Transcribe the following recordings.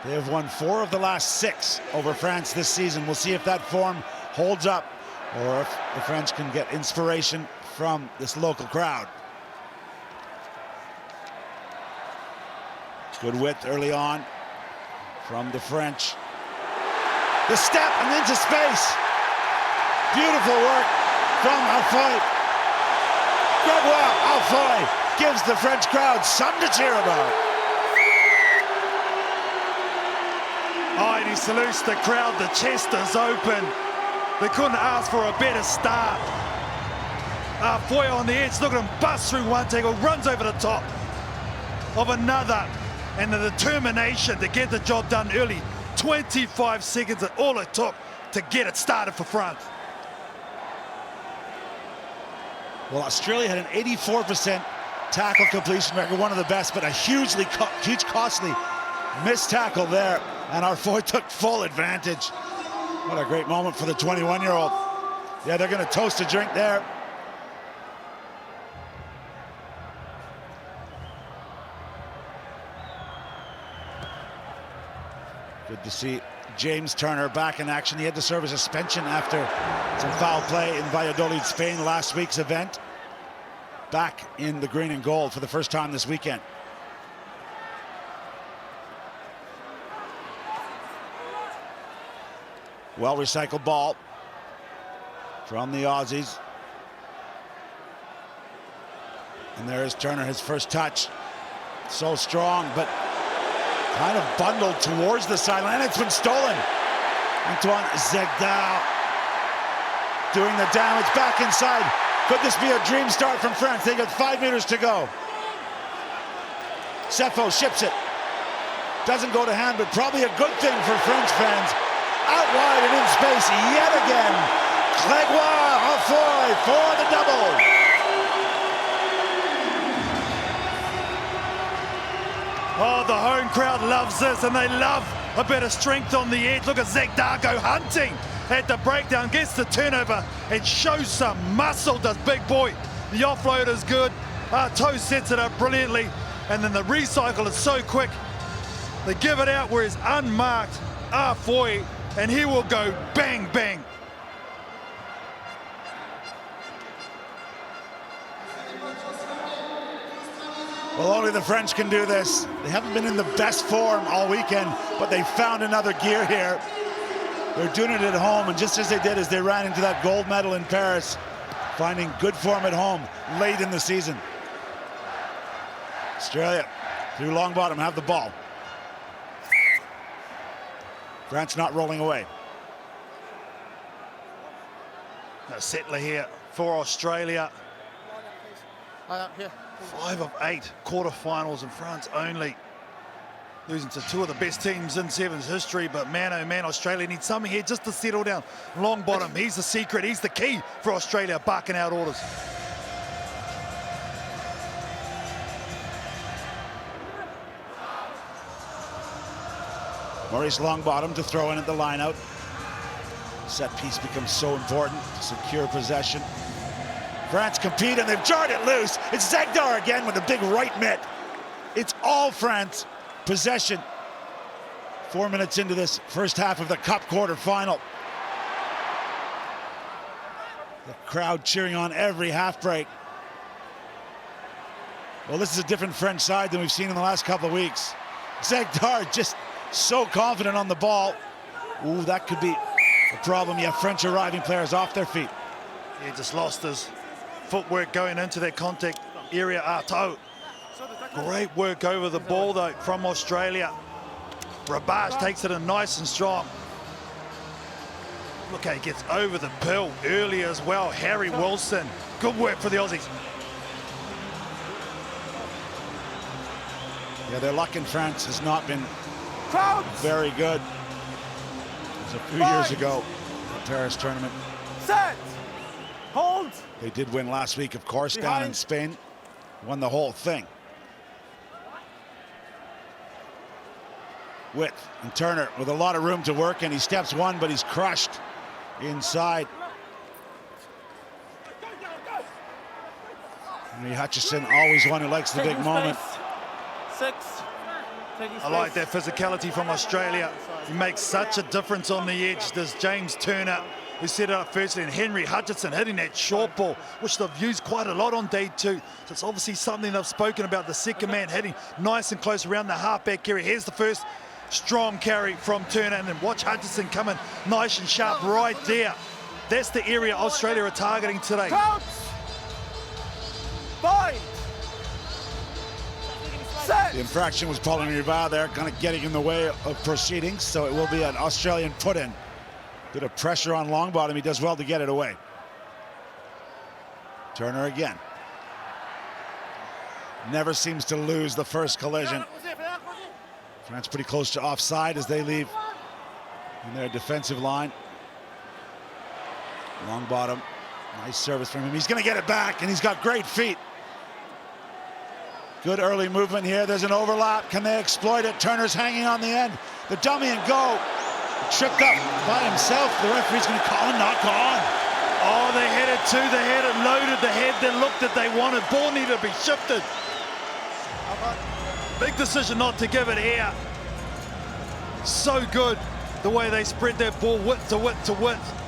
They have won 4 of the last 6 over France this season. We'll see if that form holds up or if the French can get inspiration from this local crowd. Good width early on from the French. The step and into space. Beautiful work from Alfoy. Gregoire Alfoy gives the French crowd something to cheer about. Oh, and he salutes the crowd. The chest is open. They couldn't ask for a better start. Foy on the edge, look at him bust through one tackle, runs over the top of another, and the determination to get the job done early. 25 seconds is all it took to get it started for France. Well, Australia had an 84% tackle completion record, one of the best, but a huge costly missed tackle there, and our Foy took full advantage. What a great moment for the 21-year-old. Yeah, they're going to toast a drink there. Good to see James Turner back in action. He had to serve a suspension after some foul play in Valladolid, Spain, last week's event. Back in the green and gold for the first time this weekend. Well recycled ball from the Aussies. And there's Turner, his first touch. So strong, but kind of bundled towards the sideline. It's been stolen. Antoine Zegdal doing the damage back inside. Could this be a dream start from France? They got 5 meters to go. Sefo ships it. Doesn't go to hand, but probably a good thing for French fans. Out wide and in space yet again. Gregoire Alfoy for the double. Oh, the home crowd loves this, and they love a bit of strength on the edge. Look at Zegdar go hunting at the breakdown, gets the turnover and shows some muscle, does big boy. The offload is good. Toe sets it up brilliantly, and then the recycle is so quick. They give it out where it's unmarked. Foy, and he will go bang, bang. Well, only the French can do this. They haven't been in the best form all weekend, but they found another gear here. They're doing it at home, and just as they did as they ran into that gold medal in Paris, finding good form at home late in the season. Australia, through long bottom, have the ball. France not rolling away. A settler here for Australia. 5 of 8 quarterfinals, and France only losing to 2 of the best teams in Sevens history. But man, oh man, Australia needs something here just to settle down. Long bottom, he's the secret, he's the key for Australia, barking out orders. Maurice Longbottom to throw in at the line-out. Set piece becomes so important to secure possession. France compete, and they've jarred it loose. It's Zegdar again with a big right mitt. It's all France possession. 4 minutes into this first half of the Cup quarterfinal. The crowd cheering on every half break. Well, this is a different French side than we've seen in the last couple of weeks. Zegdar just so confident on the ball. Ooh, that could be a problem. You have French arriving players off their feet. He just lost his footwork going into that contact area. Artaud. Great work over the ball though from Australia. Rabash takes it in nice and strong. Look how he gets over the pill early as well. Harry Wilson. Good work for the Aussies. Yeah, their luck in France has not been very good. It was a few years ago, the Paris tournament. Set! Hold! They did win last week, of course, down in Spain. Won the whole thing. Width and Turner with a lot of room to work, and he steps one, but he's crushed inside. Henry Hutchison, always one who likes the big moment. 6. I like that physicality from Australia. He makes such a difference on the edge. There's James Turner, who set it up firstly, and Henry Hutchinson hitting that short ball, which they've used quite a lot on day two. So it's obviously something they've spoken about. The second man hitting nice and close around the halfback carry. Here's the first strong carry from Turner, and then watch Hutchinson coming nice and sharp right there. That's the area Australia are targeting today. Counts. Bind. Set. The infraction was Pauline Rival there, kind of getting in the way of proceedings, so it will be an Australian put-in. Bit of pressure on Longbottom. He does well to get it away. Turner again. Never seems to lose the first collision. France pretty close to offside as they leave in their defensive line. Longbottom, nice service from him. He's going to get it back, and he's got great feet. Good early movement here. There's an overlap. Can they exploit it? Turner's hanging on the end. The dummy and go. Tripped up by himself. The referee's going to call him, not gone. Oh, they had it too. They had it loaded. They had the look that they wanted. Ball needed to be shifted. Big decision not to give it here. So good the way they spread that ball width to width to width.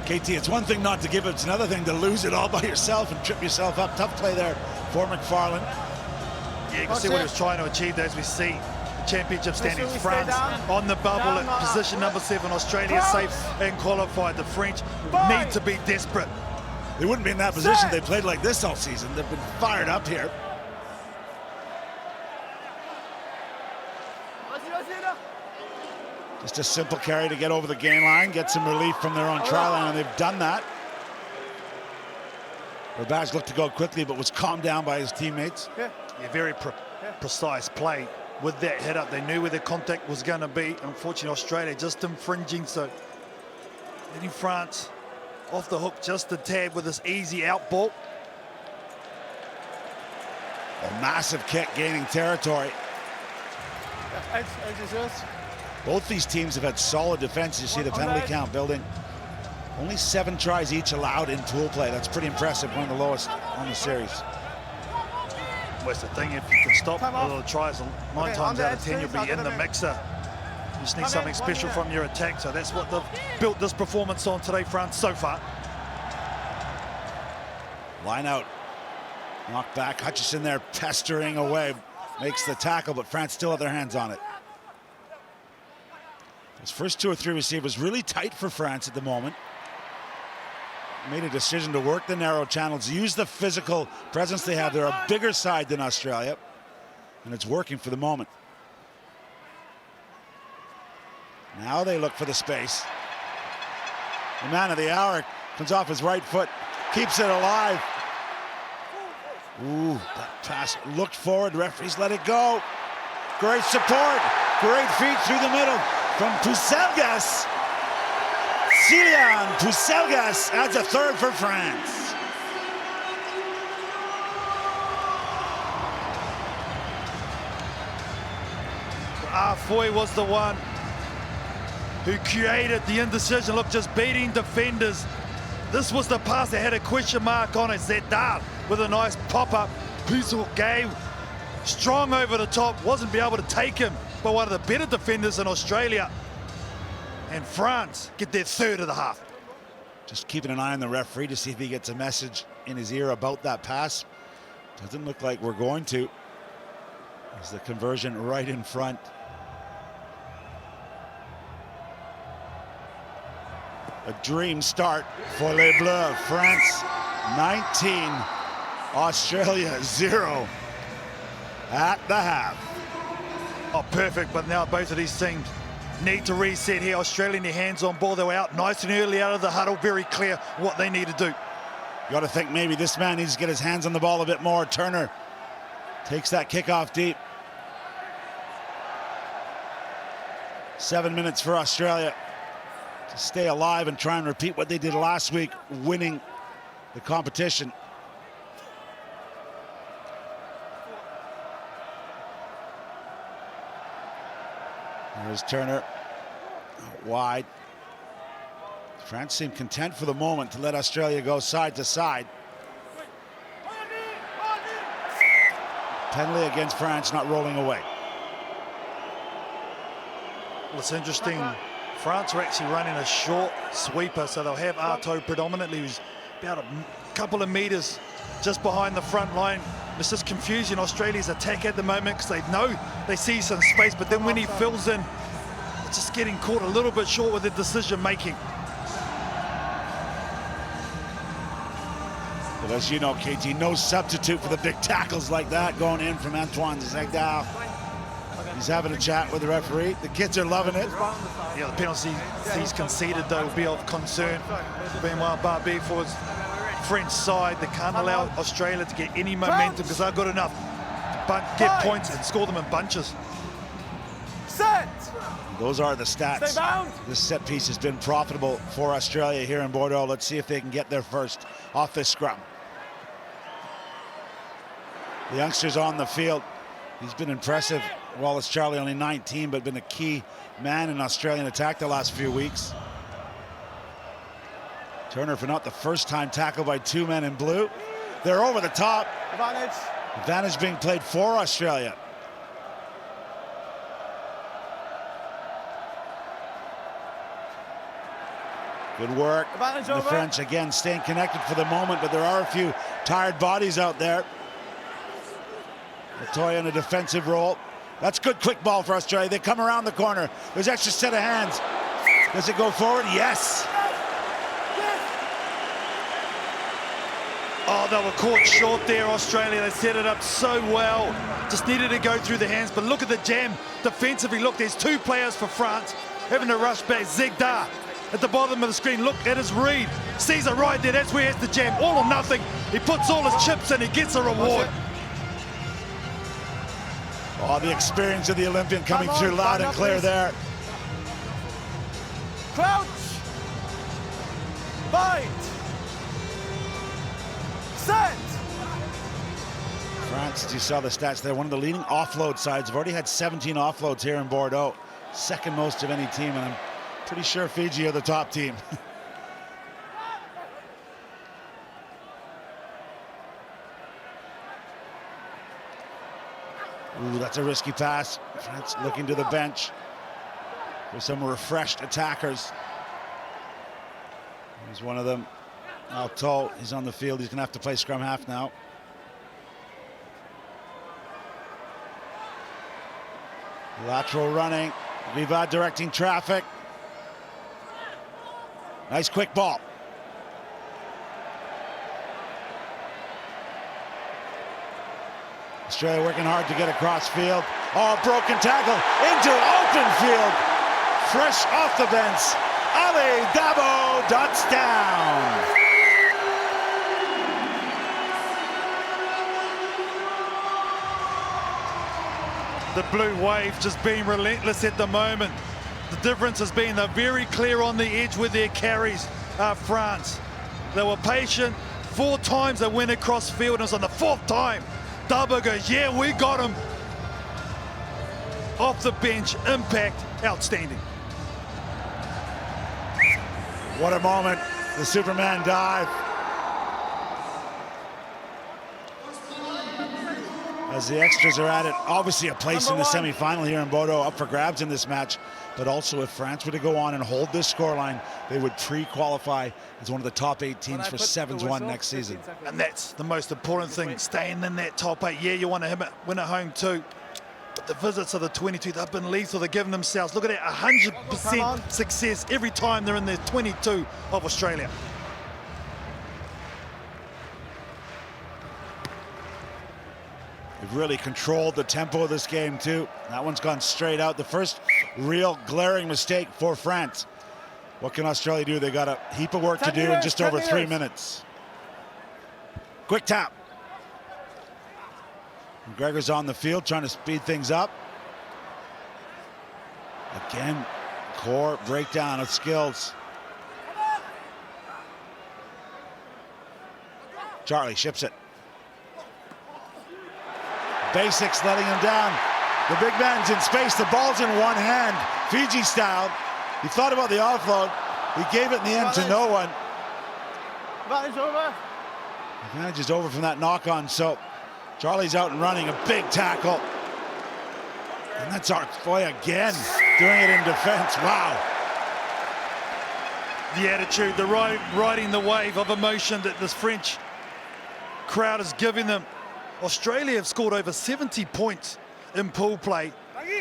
KT, it's one thing not to give it, it's another thing to lose it all by yourself and trip yourself up. Tough play there for McFarland. Yeah, you can see what he was trying to achieve as we see the championship standings. France on the bubble at position number 7. Australia safe and qualified. The French need to be desperate. They wouldn't be in that position if they played like this all season. They've been fired up here. Just a simple carry to get over the gain line, get some relief from their own try line, and they've done that. Rabaz looked to go quickly, but was calmed down by his teammates. Yeah, very precise play with that hit up. They knew where the contact was going to be. Unfortunately, Australia just infringing, so letting France off the hook just a tad with this easy out ball. A massive kick gaining territory. Both these teams have had solid defense. You see the penalty count building. Only 7 tries each allowed in pool play. That's pretty impressive, one of the lowest on the series. Well, that's the thing, if you can stop a lot of tries, 9 times out of 10 you'll be in the mixer. You just need something special from your attack, so that's what they've built this performance on today, France, so far. Line out, knocked back. Hutchison there pestering away, makes the tackle, but France still have their hands on it. His first 2 or 3 receivers really tight for France at the moment. Made a decision to work the narrow channels, use the physical presence they have. They're a bigger side than Australia, and it's working for the moment. Now they look for the space. The man of the hour comes off his right foot, keeps it alive. Ooh, that pass looked forward, referees let it go. Great support, great feet through the middle from Puselgas. Cilian Puselgas adds a 3rd for France. Foy was the one who created the indecision. Look, just beating defenders. This was the pass that had a question mark on it. Zedar with a nice pop-up. Puzel gave strong over the top. Wasn't be able to take him, but one of the better defenders in Australia. And France get their 3rd of the half. Just keeping an eye on the referee to see if he gets a message in his ear about that pass. Doesn't look like we're going to. There's the conversion right in front. A dream start for Les Bleus. France 19, Australia 0 at the half. Oh, perfect, but now both of these teams need to reset here. Australia in their hands on ball. They were out nice and early out of the huddle. Very clear what they need to do. You got to think maybe this man needs to get his hands on the ball a bit more. Turner takes that kickoff deep. 7 minutes for Australia to stay alive and try and repeat what they did last week, winning the competition. There's Turner, wide. France seemed content for the moment to let Australia go side to side. Penalty against France, not rolling away. Well, it's interesting. France are actually running a short sweeper, so they'll have Arto predominantly, who's about a couple of meters just behind the front line. It's just confusing Australia's attack at the moment because they know they see some space, but then when he fills in, it's just getting caught a little bit short with the decision making. But as you know, KT, no substitute for the big tackles like that going in from Antoine Zegdal. He's having a chat with the referee. The kids are loving it. Yeah, the penalty he's conceded, though, will be of concern. Meanwhile, Barbie for his French side, they can't allow Australia to get any momentum because they've got enough to get points and score them in bunches. Set! Those are the stats. Stay bound. This set piece has been profitable for Australia here in Bordeaux. Let's see if they can get there first off this scrum. The youngsters on the field. He's been impressive. Wallace Charlie, only 19, but been a key man in Australian attack the last few weeks. Turner, for not the first time, tackled by two men in blue. They're over the top. Advantage. Advantage being played for Australia. Good work. Advantage The over. French again staying connected for the moment, but there are a few tired bodies out there. Latoya in a defensive role. That's good quick ball for Australia. They come around the corner. There's extra set of hands. Does it go forward? Yes. Oh, they were caught short there, Australia. They set it up so well. Just needed to go through the hands. But look at the jam defensively. Look, there's two players for France having to rush back. Zegdar at the bottom of the screen. Look at his read. Sees it right there. That's where he has to jam. All or nothing. He puts all his chips in. He gets a reward. Oh, the experience of the Olympian coming through loud and clear there. Crouch. Bind. Set. France, you saw the stats there. One of the leading offload sides. Have already had 17 offloads here in Bordeaux. Second most of any team, and I'm pretty sure Fiji are the top team. Ooh, that's a risky pass. France looking to the bench for some refreshed attackers. Here's one of them. Alto, he's on the field. He's going to have to play scrum half now. Lateral running. Viva directing traffic. Nice quick ball. Australia working hard to get across field. Oh, broken tackle into open field. Fresh off the bench. Ali Dabo dots down. The blue wave just being relentless at the moment. The difference has been they're very clear on the edge with their carries, France. They were patient. 4 times they went across field, and it was on the 4th time. Dabo goes, yeah, we got him. Off the bench, impact, outstanding. What a moment. The Superman dive. As the extras are at it, obviously a place in the semi-final here in Bordeaux up for grabs in this match. But also if France were to go on and hold this scoreline, they would pre-qualify as one of the top 8 teams for Sevens 1 next season. And that's the most important thing, staying in that top 8. Yeah, you want to win at home too. But the visits of the 22, they've been lethal. They're giving themselves, look at that, 100% success every time they're in the 22 of Australia. They've really controlled the tempo of this game too. That one's gone straight out. The first real glaring mistake for France. What can Australia do? They got a heap of work to do in just over 3 minutes. Quick tap. McGregor's on the field trying to speed things up. Again, core breakdown of skills. Charlie ships it. Basics letting him down. The big man's in space. The ball's in one hand. Fiji style. He thought about the offload. He gave it in the end to no one. Advantage over. Advantage is over from that knock-on. So Charlie's out and running, a big tackle. And that's Arfoy again, doing it in defense. Wow. The attitude, the riding the wave of emotion that this French crowd is giving them. Australia have scored over 70 points in pool play,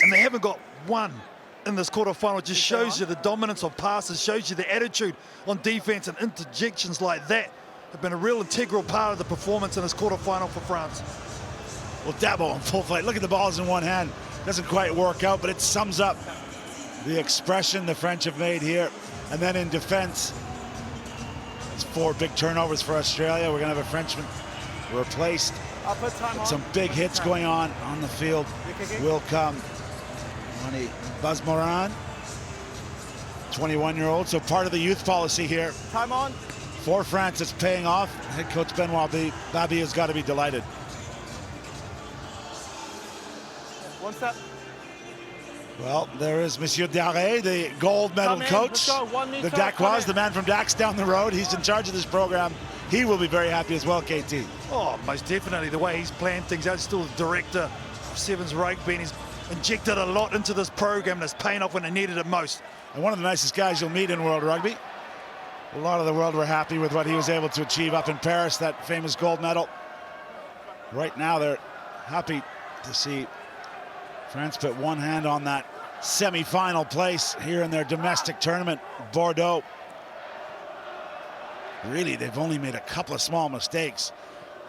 and they haven't got one in this quarterfinal. It just shows you the dominance of passes, shows you the attitude on defense, and interjections like that have been a real integral part of the performance in this quarterfinal for France. Well, Dabo on full flight. Look at the balls in one hand. Doesn't quite work out, but it sums up the expression the French have made here. And then in defense, it's 4 big turnovers for Australia. We're going to have a Frenchman replaced. Some big hits going on the field will come. Bazmoran, 21-year-old, so part of the youth policy here. Time on. For France, it's paying off. Head coach Benoit Babi has got to be delighted. One step. Well, there is Monsieur Daré, the gold medal coach. The Dacquois, the man from Dax down the road. He's in charge of this program. He will be very happy as well, KT. Oh, most definitely. The way he's planned things out, he's still the director of Sevens Rugby, and he's injected a lot into this program that's paying off when they needed it most. And one of the nicest guys you'll meet in World Rugby. A lot of the world were happy with what he was able to achieve up in Paris, that famous gold medal. Right now, they're happy to see France put one hand on that semi-final place here in their domestic tournament, Bordeaux. Really, they've only made a couple of small mistakes.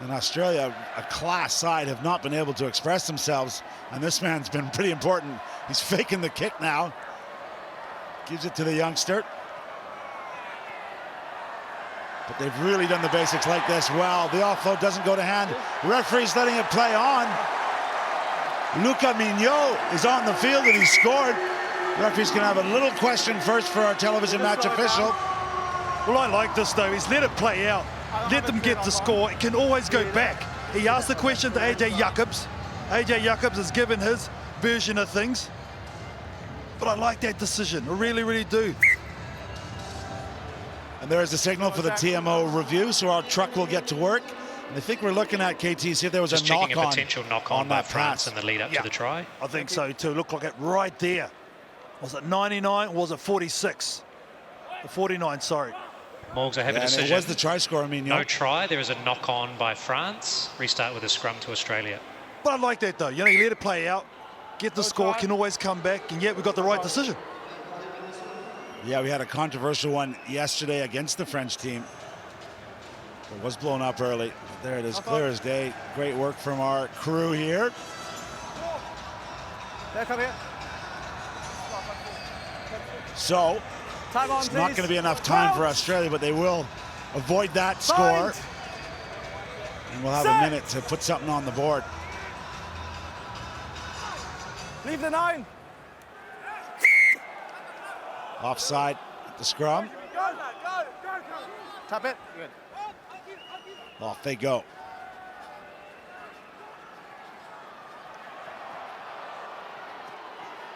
In Australia, a class side have not been able to express themselves, and this man's been pretty important. He's faking the kick now. Gives it to the youngster. But they've really done the basics like this well. The offload doesn't go to hand. Referee's letting it play on. Luca Mignot is on the field and he scored. Referee's gonna have a little question first for our television match official. Well, I like this though. He's let it play out. Let them get the score. It can always go back. He asked the question to AJ Jacobs. AJ Jacobs has given his version of things. But I like that decision. I really, really do. And there's a signal for the TMO review, so our truck will get to work. And I think we're looking at, KT, see if there was just a knock-on. checking a potential knock-on by that France pass. in the lead up to the try. I think so too. Looked like it right there. Was it 99 or was it 46? 49, sorry. Morgs, I have a decision. It was the try score, I mean. No try. There is a knock-on by France. Restart with a scrum to Australia. But I like that though. You know, you let it play out, get the score, can always come back, and yet we got the right decision. Yeah, we had a controversial one yesterday against the French team. It was blown up early. There it is, clear as day. Great work from our crew here. So, it's not going to be enough time for Australia, but they will avoid that score. And we'll have a minute to put something on the board. Leave the 9. Offside at the scrum. Tap it. Good. Off they go.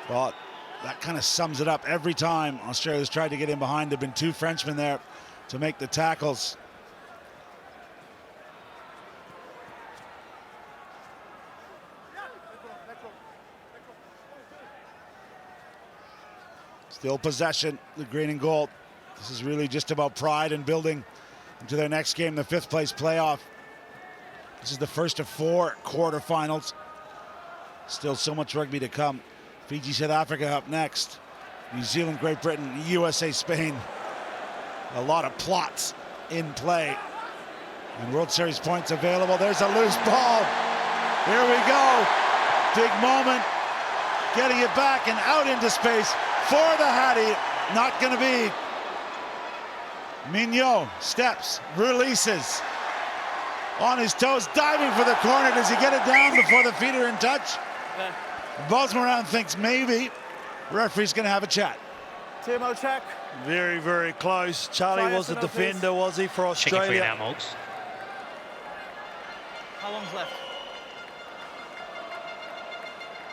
Well, that kind of sums it up. Every time Australia's tried to get in behind, there have been 2 Frenchmen there to make the tackles. Still possession, the green and gold. This is really just about pride and building into their next game, the 5th place playoff. This is the first of 4 quarterfinals. Still so much rugby to come. Fiji, South Africa up next. New Zealand, Great Britain, USA, Spain. A lot of plots in play. And World Series points available. There's a loose ball. Here we go. Big moment. Getting it back and out into space for the Hattie. Not going to be. Mignot steps, releases. On his toes, diving for the corner. Does he get it down before the feet are in touch? Bazmoran thinks maybe. Referee's going to have a chat. TMO check. Very, very close. Charlie was the defender, was he, for Australia? Checking for you now, Morgs. How long's left?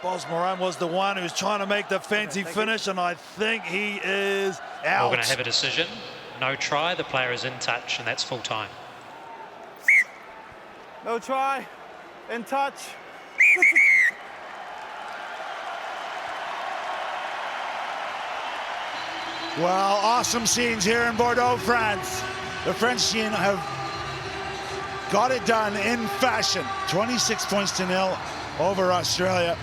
Bazmoran was the one who was trying to make the fancy finish, and I think he is out. We're going to have a decision. No try. The player is in touch, and that's full time. No try. In touch. Well, awesome scenes here in Bordeaux, France. The French team have got it done in fashion. 26 points to 0 over Australia.